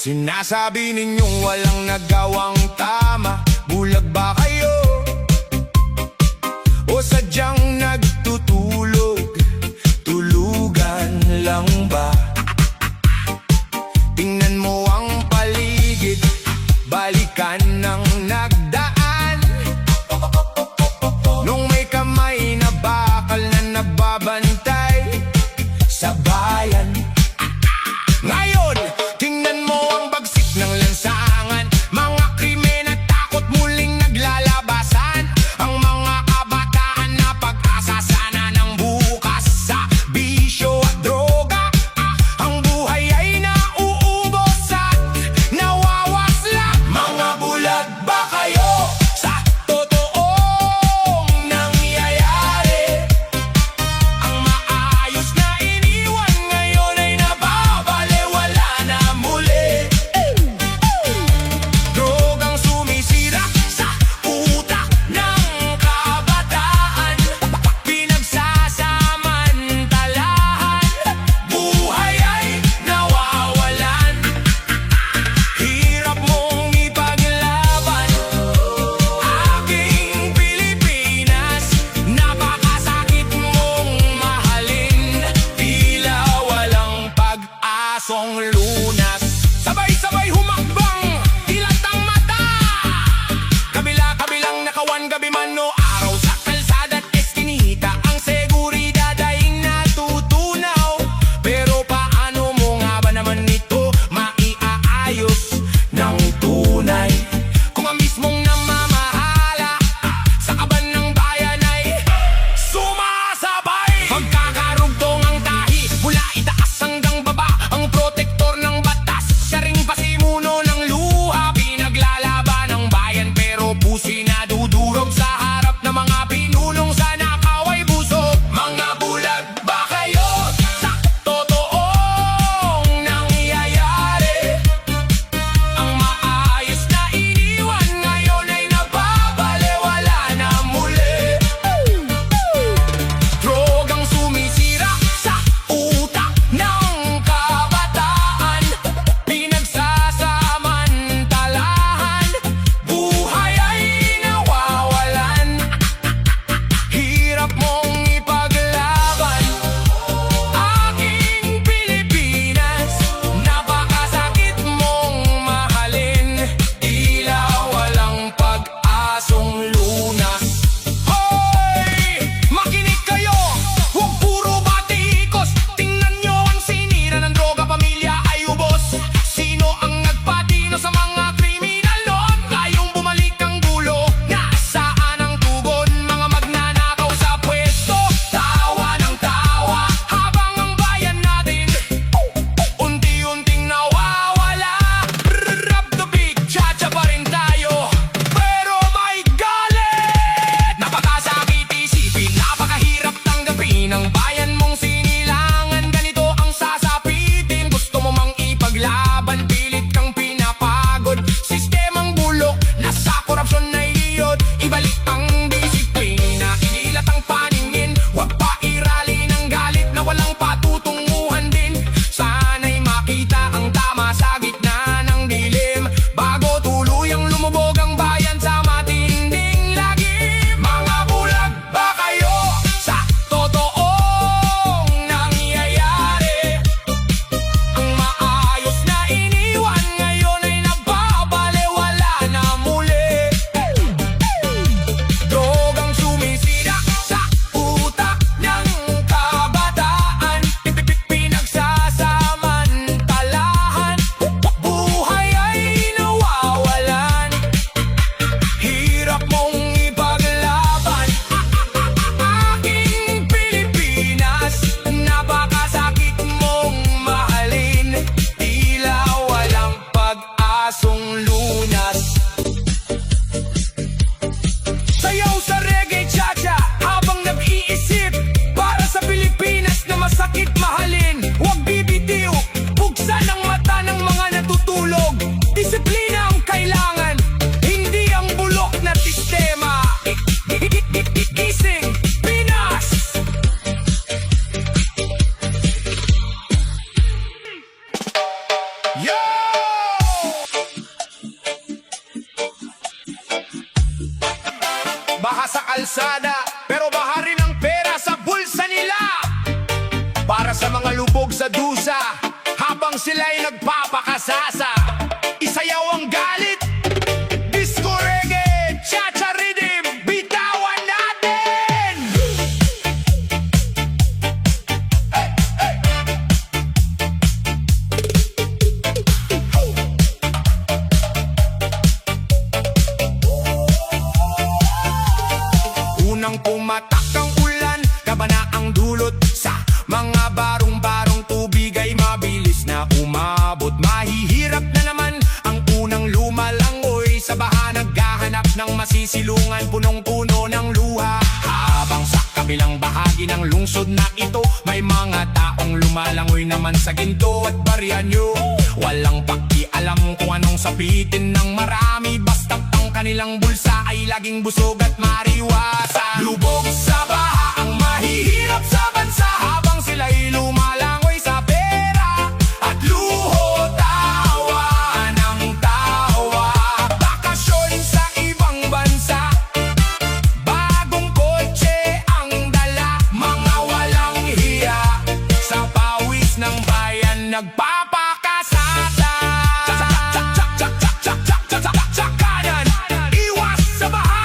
Sinasabi ninyong walang nagawang tama. Bulag ba kayo? O sadyang nagtutulog? Tulugan lang ba? Tingnan mo ang paligid, balikan ng nagdaan. Nung may kamay na bakal na nagbabantay sa bayan. Ngayon, tingnan mo ang bagsik ng lansangan. Mga krimen at takot muling naglalabasan. Ang mga kabataan na pag-asa sana ng bukas sa bisyo at droga. Ang buhay ay nauubos at nawawasla. Mga bulag ba kayo sa totoong nangyayari? Ang maayos na iniwan ngayon ay nababalewala na muli. Drogang sumisira sa utak ng kabataan, pinagsasamantalahan, buhay ay nawawalan. Hirap mong ipaglaban aking Pilipinas, napakasakit mong mahalin, tila walang pag-asong lunas. Sabay-sabay humakbang, dilatang mata, kabila-kabilang nakawan, gabi man o araw, sa kalsada at eskinita, ang seguridad ay natutunaw. Pero paano mo nga ba naman ito maiaayos ng tunay? Kung ang mismong namamahala sa kaban ng bayan ay sumasabay. Pagkakarugtong ang tahi, mula itaas hanggang baba, ang protektor ng batas, siya ring pasimuno sila'y nagpapakasasa. Isayaw ang galit, disco reggae, cha-cha rhythm, bitawan natin! Unang pumatak ang ulan, kabana ang dulot sa mga barong-barong tubig ay mabilis na umabot. Mahihirap na naman ang unang lumalangoy sa baha, naghahanap ng masisilungan, punong-puno ng luha. Habang sa kabilang bahagi ng lungsod na ito, may mga taong lumalangoy naman sa ginto at baryanyo. Walang pakialam kung anong sapitin ng marami, basta't ang kanilang bulsa ay laging busog at mariwasa. Lubog sa baha ang mahihirap sa bansa, habang sila'y lumalangoy sa pera at luho. Tawa ng tawa, bakasyon sa ibang bansa, bagong kotse ang dala, mga walang hiya, sa pawis ng bayan nagpapakasasa. Tsakanan, iwas sa baha.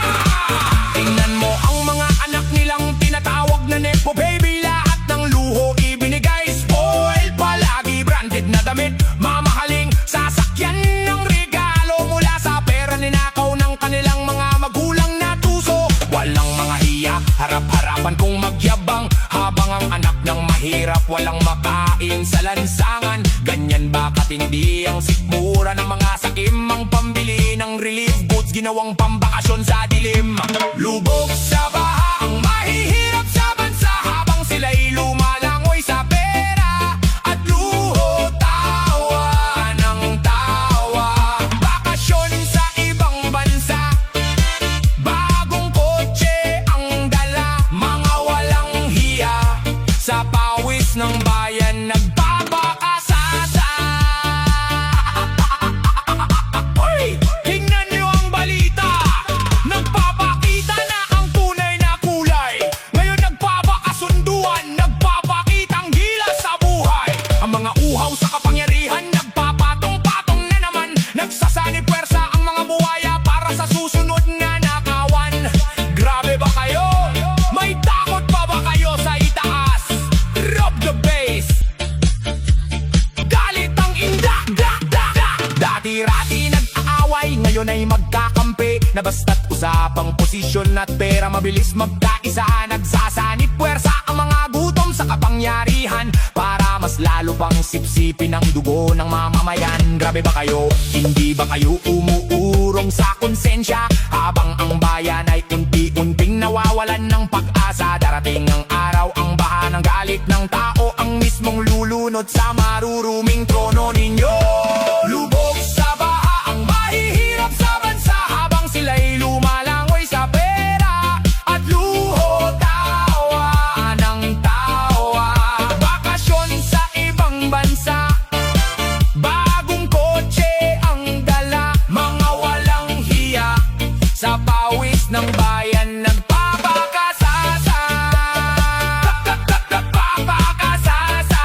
Tingnan mo ang mga anak nilang tinatawag na nepo baby. Lahat ng luho ibinigay, spoil palagi, branded na damit, mamahaling sasakyan ng regalo mula sa pera ninakaw ng kanilang mga magulang na tuso. Walang mga hiya, harap-harapan kung magyabang, habang ang anak ng mahirap walang makain sa lansangan. Ganyan ba katindi ang sikmura ng mga sakim, ang pambili ng relief goods ginawang pambakasyon sa dilim. Lubog sa baha ang mahihirap sa bansa, habang sila'y lumalangoy sa pera at luho. Tawa ng tawa, bakasyon sa ibang bansa, bagong kotse ang dala, mga walang hiya, sa pawis ng bayan nagpapakasasa. Uy! Tingnan niyo ang balita, nagpapakita na ang tunay na kulay. Ngayon nagpapakasunduan, nagpapakitang gilas sa buhay. Ang mga uhaw sa kapangyarihan nagpapatong-patong na naman, nagsasanib pwersa ang mga buhaya para sa susunod na nakawan. Grabe ba kayo? May takot pa ba kayo sa itaas? Rob the bass, galit ang indak, dak, dak, dak. Dati-rati nag-aaway, ngayon ay magkakampi, na basta't usapang posisyon at pera mabilis magkaisa. Nagsasanib pwersa ang mga gutom sa kapangyarihan, para mas lalo pang sipsipin ang dugo ng mamamayan. Grabe ba kayo? Hindi ba kayo umuurong sa konsensya, habang ang bayan ay unti-unting nawawalan ng pag-asa? Darating ang araw, ang baha ng galit ng tao ang mismong lulunod sa maruruming trono ninyo. Lubog sa baha ang mahihirap sa bansa, habang sila'y lumalangoy sa pera at luho. Tawa ng tawa, bakasyon sa ibang bansa, bagong kotse ang dala, mga walang hiya, sa pawis ng bayan nagpapakasasa. Nagpapakasasa.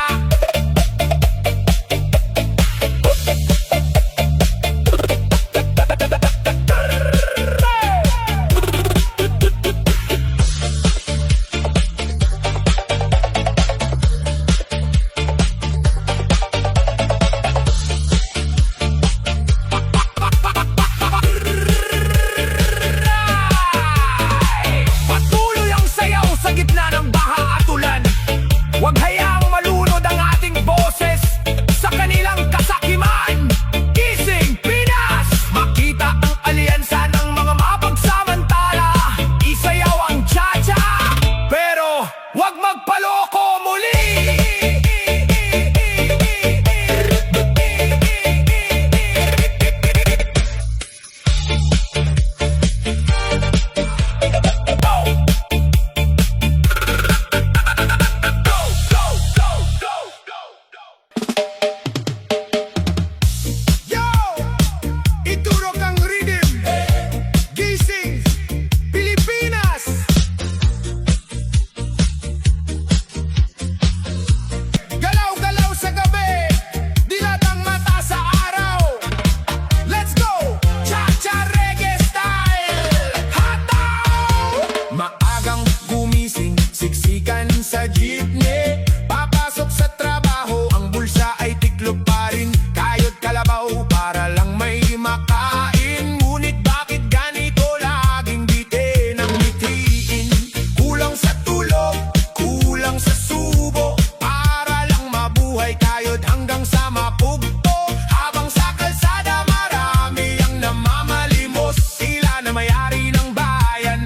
hanggang sa Mapugto. Habang sa kalsada marami ang namamalimos, sila na may-ari ng bayan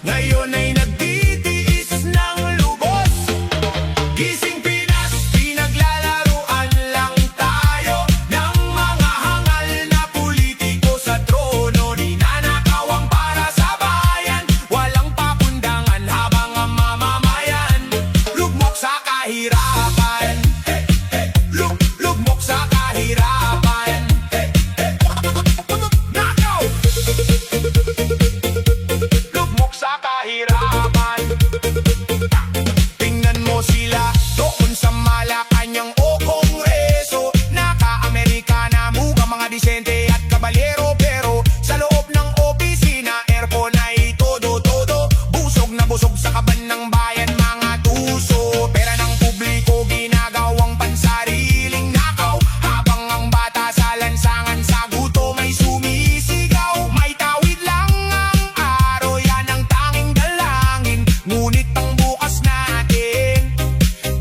ngayon ay nagtitiis ng lubos. Gising Pinas, pinaglalaruan lang tayo ng mga hangal na politiko sa trono. Ninanakaw ang para sa bayan, walang pakundangan habang ang mamamayan lugmok sa kahirapan. Lugmok sa kahirapan. Nakaw! Lugmok sa kahirapan. Tingnan mo sila doon sa Malacanang o Kongreso. Naka-Amerikana, mukhang mga disente at kabalyero. Pero sa loob ng opisina, aircon ay todo-todo. Busog na busog sa kaban ng bayan, mga tuso. Pera ng publiko ginagawang pansariling nakaw, habang ang bata sa lansangan sa gutom ay sumisigaw. May tawid lang ang araw, yan ang tanging dalangin. Ngunit ang bukas natin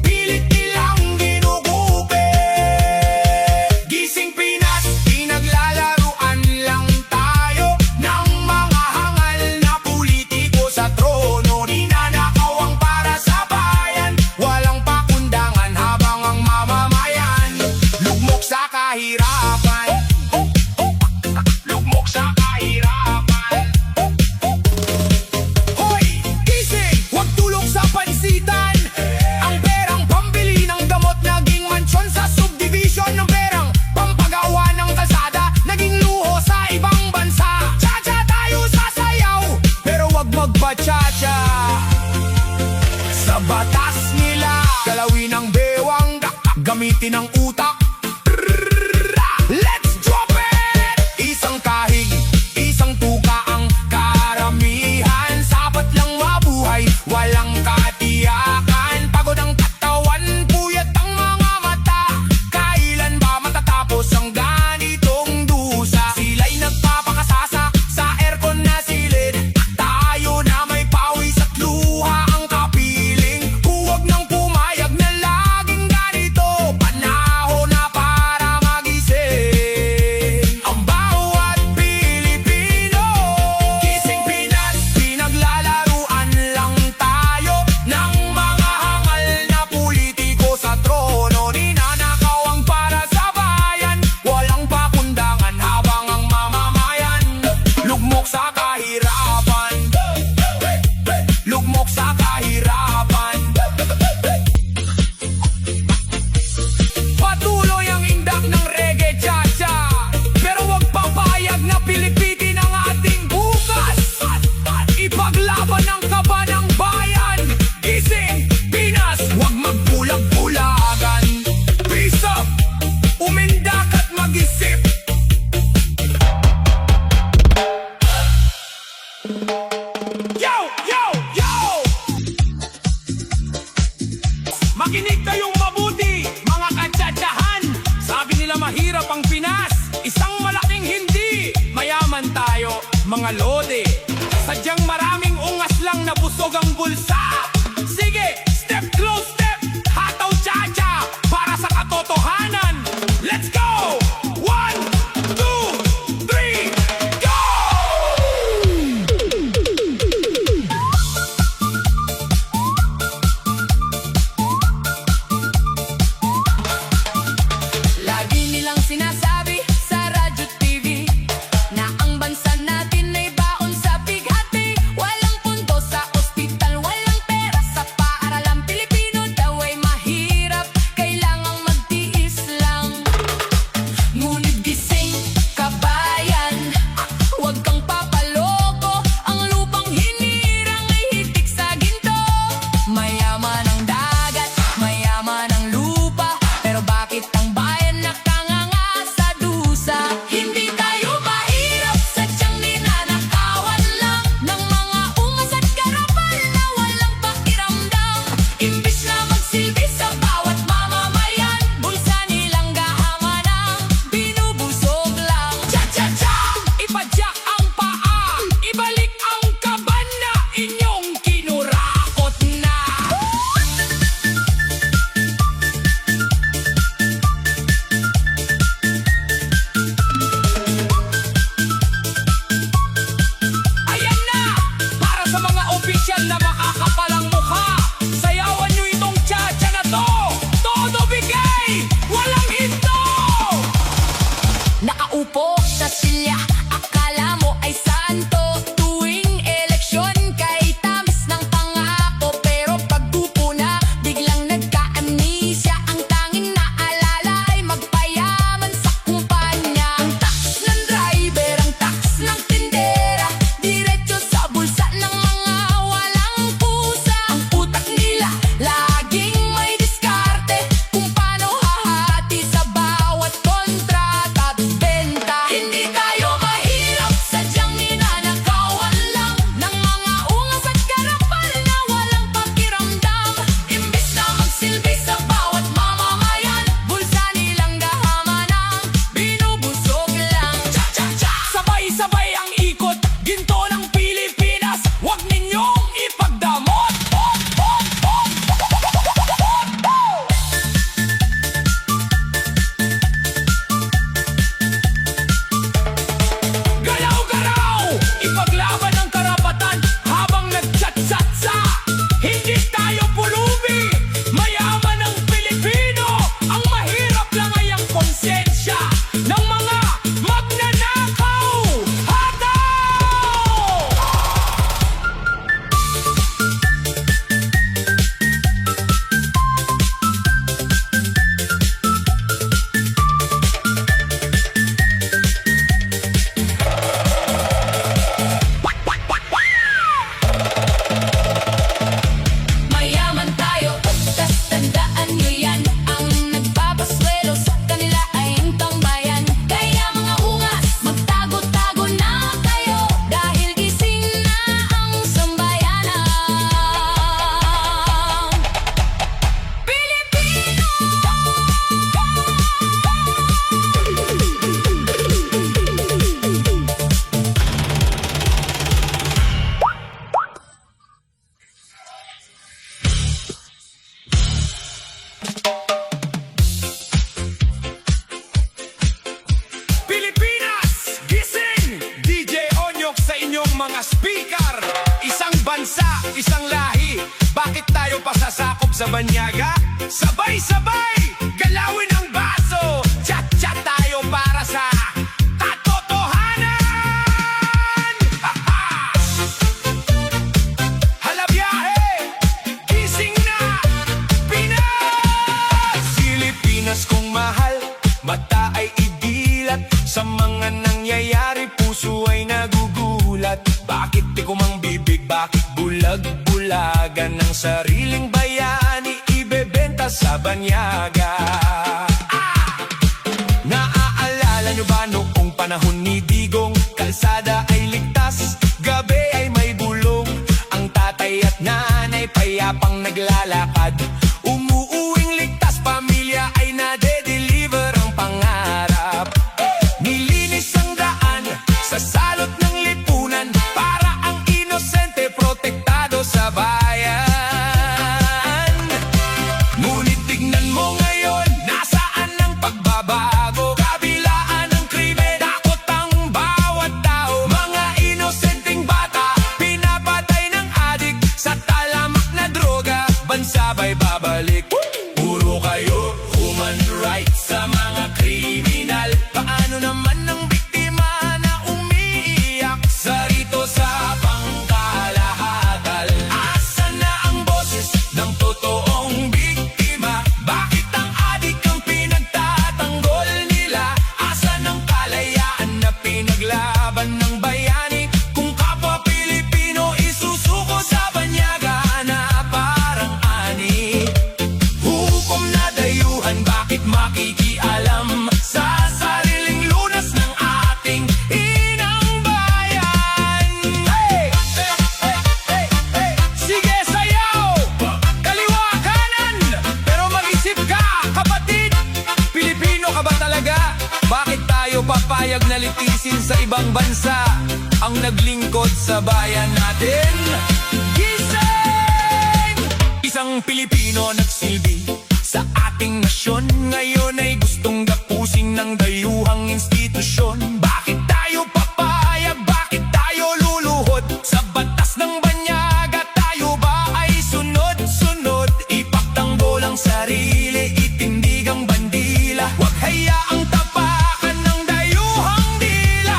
pilit nilang ginugupi. Gising Pinas, pinaglalaruan lang tayo ng mga hangal na politiko sa trono. Ninanakaw ang para sa bayan, walang pakundangan habang ang mamamayan lugmok sa kahirapan. Lugmok sa kahirapan. Hoy! Gising! Huwag tulog sa pansitan. Ang perang pambili ng gamot naging mansyon sa subdivision. Ng perang pampagawa ng kalsada naging luho sa ibang bansa. Cha-cha tayo sasayaw, pero wag magpa-cha-cha. Sa batas nila, galawin ang bewang, gamitin ang utak. Let's drop it! Isang kahig, isang tuka ang karamihan. Sapat lang mabuhay, walang katiyakan. Pagod ang katawan, puyat ang mga mata. Kailan ba matatapos ang ganitong dusa? Sila'y nagpapakasasa sa aircon na silid. Tayo na may pawis at luha ang kapiling. Huwag nang pumayag na laging ganito. Panahon na para magising ang bawat Pilipino. Gising Pinas, pinaglalaruan lang tayo ng mga hangal na politiko sa trono. Ninanakaw ang para sa bayan, walang pakundangan habang ang mamamayan lugmok sa kahirapan. Lugmok sa kahirapan. Patuloy ang indak ng reggae cha-cha, pero wag papayag na pilipitin ang ating bukas. Ipaglaban ang kaba ng bayan. Gising Pinas, wag magbulag-bulagan. Peace up, umindak at mag-isip. Yo! Yo! Yo! Makinig kayong mabuti, mga katsatsahan. Sabi nila mahirap ang Pinas, isang malaking hindi. Mayaman tayo, mga lode. Sadyang maraming ungas lang na busog ang bulsa. Sige, step close step, hataw cha-cha para sa katotohanan. Let's go! 1, 2, 3, go! Lagi nilang sinasabi sa radyo TV na ang bansa natin ay baon sa bighati. Walang pundo sa ospital, walang pera sa paaralan Pilipinas. mga speaker. Isang bansa, isang lahi. Bakit tayo pasasakop sa banyaga? Sabay-sabay, galawin ang baso. Chat-chat tayo para sa katotohanan. Ha-ha! Halabiyahe, gising na, Pinas! Pilipinas kong mahal, mata ay idilat. Sa mga nangyayari, puso ay nagugulat. Bakit di ko mang bibig, bakit bulag-bulagan ng sariling bayani, ibebenta sa banyaga? Naaalala nyo ba noong panahon ni Digong? Kalsada ay ligtas, gabi ay may bulong. Ang tatay at nanay payapang naglalakad, umuuwing ligtas, pamilya ay nade-deliver ang pangarap. Nilinis ang daan sa salot ng lipunan, para ang inosente protektado sa bayan. Ngunit tignan mo ngayon, nasaan ang pagbabago? Kabilaan ng krimen, takot ang bawat tao. Mga inosenteng bata, pinapatay ng adik sa talamak na droga. Bansa ba'y babalik? Puro kayo human rights sa mga kriminal. Paano naman ang biktima na umiiyak sa rito sa pangkalahatan? Asan na ang boses ng totoong biktima? Bakit ang adik ang pinagtatanggol nila? Asan ang kalayaan na pinaglaban ng bayani? Kung kapwa Pilipino isusuko sa banyaga na parang ani. Hukom na dayuhan, bakit makikialam sa sariling lunas ng ating inang bayan? Hey! Hey! Hey! Hey! Sige, sayaw! Kaliwa, kanan! Pero mag-isip ka, kapatid! Pilipino ka ba talaga? Bakit tayo papayag na litisin sa ibang bansa ang naglingkod sa bayan natin? Gising! Isang Pilipino nagsilbi sa ating nasyon, ngayon ay gustong gapusin ng dayuhang institusyon. Bakit tayo papayag? Bakit tayo luluhod sa batas ng banyaga? Tayo ba ay sunod-sunod? Ipagtanggol ang sarili, itindig ang bandila. Huwag hayaang tapakan ng dayuhang dila.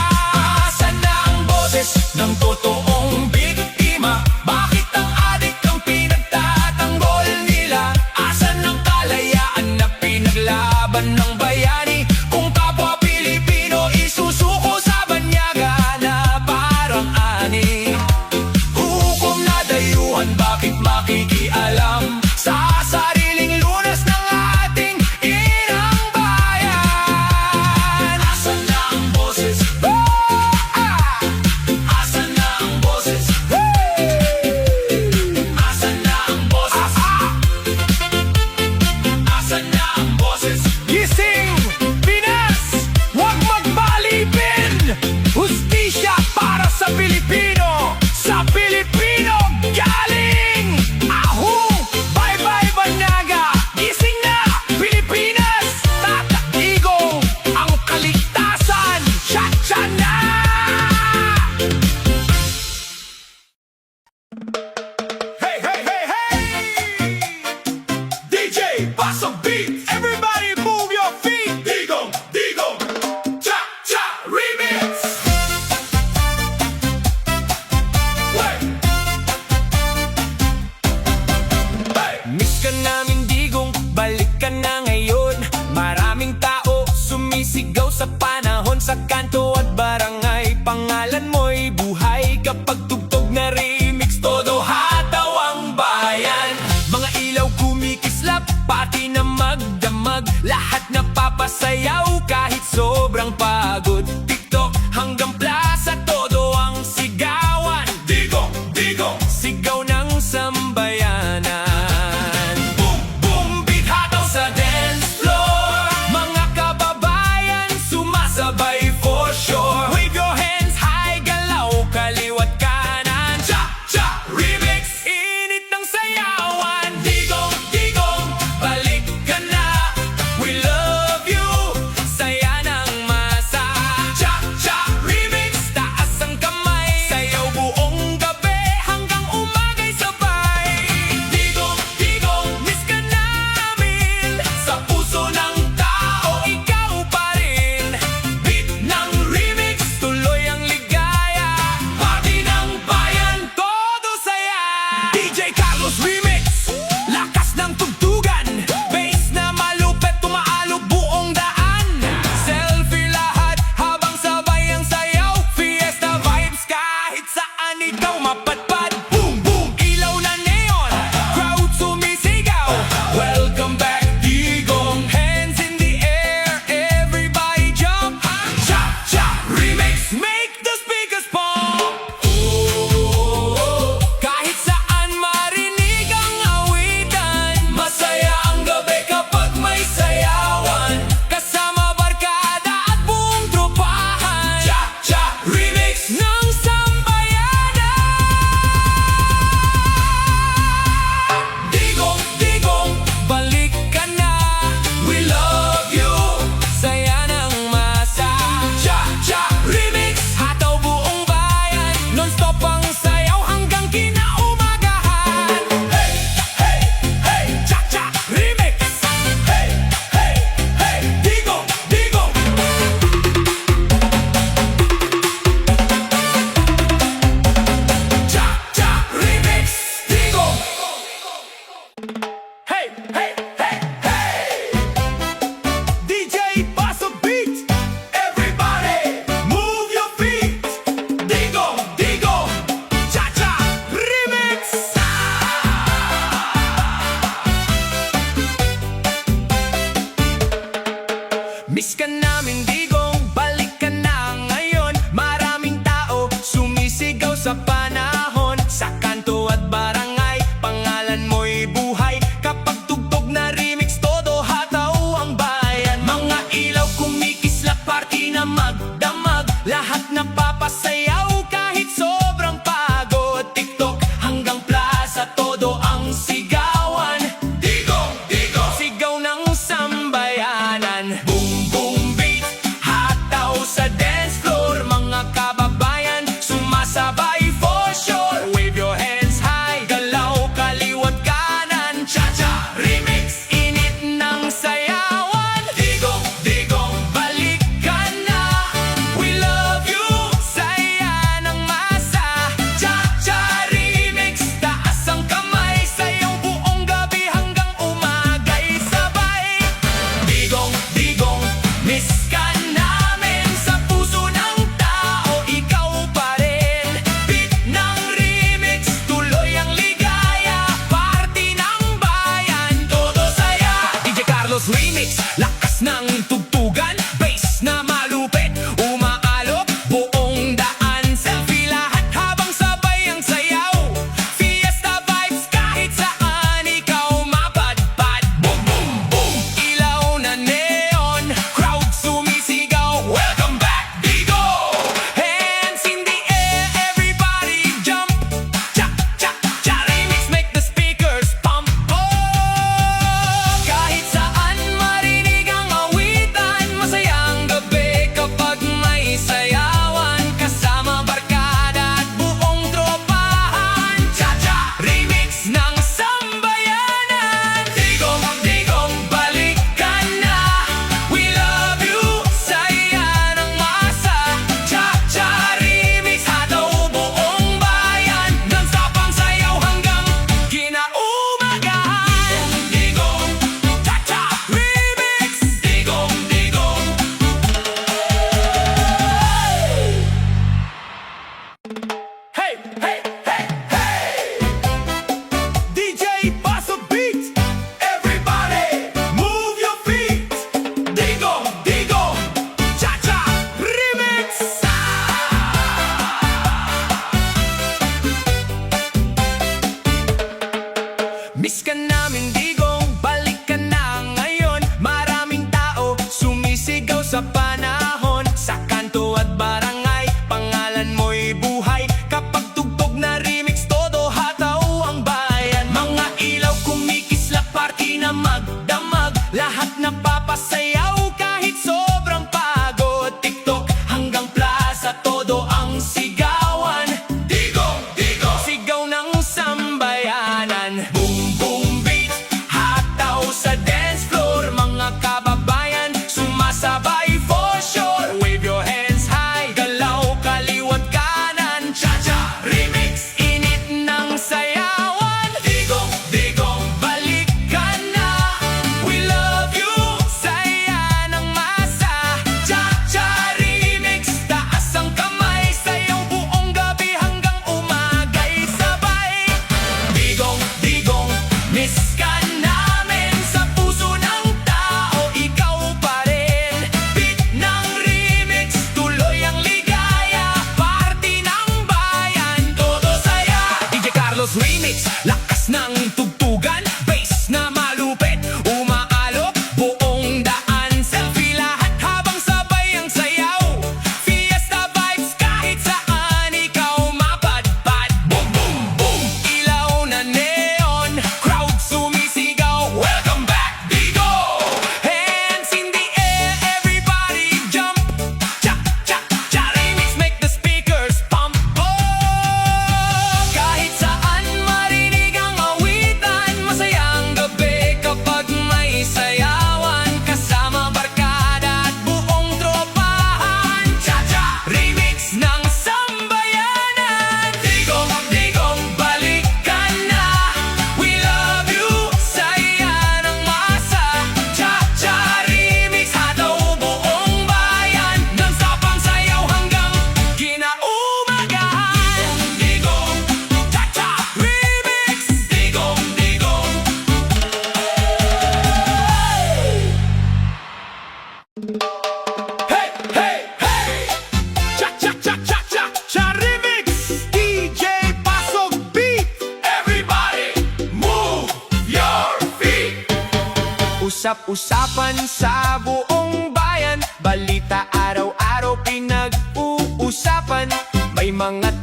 Asan na ang boses ng totoong biktima? Bakit ang adik ang pinagtatanggol nila? Asan ang kalayaan na pinaglaban ng bayani? Kung kapwa Pilipino isusuko sa banyaga na parang ani. Hukom na dayuhan, bakit makikialam sa sariling lunas ng ating inang bayan? Asan na ang boses? Asan na ang boses? Asan na ang boses? Asan na ang boses? Gising! Pinas! Huwag magbalipin! Hustisya para sa Pilipino! Sa Pilipino galing! Ahong! Bye-bye banyaga! Gising na! Pilipinas! Tataigong ang kaligtasan! Tsa-tsa na! Hey, hey, hey, hey! DJ, pasok beat! Everybody move your feet! Digong, digong! Cha-cha remix! Hey! Hey! Miss ka namin, Digong, balik ka na ngayon. Maraming tao sumisigaw sa panahon, sa kanto at barangay. Pangalan mo'y buhay kapag tugtog na remix, todo hataw ang bayan. Mga ilaw kumikislap, pati na magdamag, lahat napapasayaw kahit sobrang pagod. TikTok hanggang plaza, todo ang sigawan. Digong, digong, sigaw ng sambayanan. Boom, boom, beat hataw sa dance floor. Mga kababayan sumasabay for sure. Wave your hands high, galaw kaliwat kanan. Cha-cha remix, init ng sayawan. Digong, digong, balik ka na. We love you, saya ng masa. Miss ka namin digong, balik ka na ngayon. Maraming tao sumisigaw sa panahon. Sa kanto at barangay, pangalan mo'y buhay. Kapag tugtog na remix, todo hataw ang bayan. Mga ilaw kumikislap, party na magdamag. Lahat napapasayaw kahit sobrang pagod. TikTok hanggang plaza, todo ang sigawan. Digong, digong, sigaw ng sambayanan. Boom, boom beat, hataw sa dance floor. Mga kababayan, sumasabay for sure. Wave your hands high, galaw kaliwat kanan. Cha-cha remix, init ng sayawan. Digong, digong, balik ka na. We love you, saya ng masa. Cha-cha remix, taas ang kamay. Sayang buong gabi hanggang umagay sabay. Digong, digong, miss ka namin. Sa puso ng tao, ikaw pa rin. Beat ng remix, tuloy ang ligaya. Party ng bayan, todo saya. DJ Carlos Remix, lakas ng tugtugan. Bass na malupit, umaalok buong daan. Selfie lahat habang sabay ang sayaw. Fiesta vibes kahit saan ikaw mapadpad. Boom, boom, boom, ilaw na neon. Crowd sumisigaw, welcome back, Digo! Hands in the air, everybody jump. Cha, cha, cha, remix make the speakers pump. Oh, kahit saan marinig ang awitan. Masaya Hey, hey, hey! Cha cha cha cha cha cha remix! DJ Pasok Beat! Everybody, move your feet! Usap-usapan sa buong bayan, balita araw-araw pinag-uusapan. May mga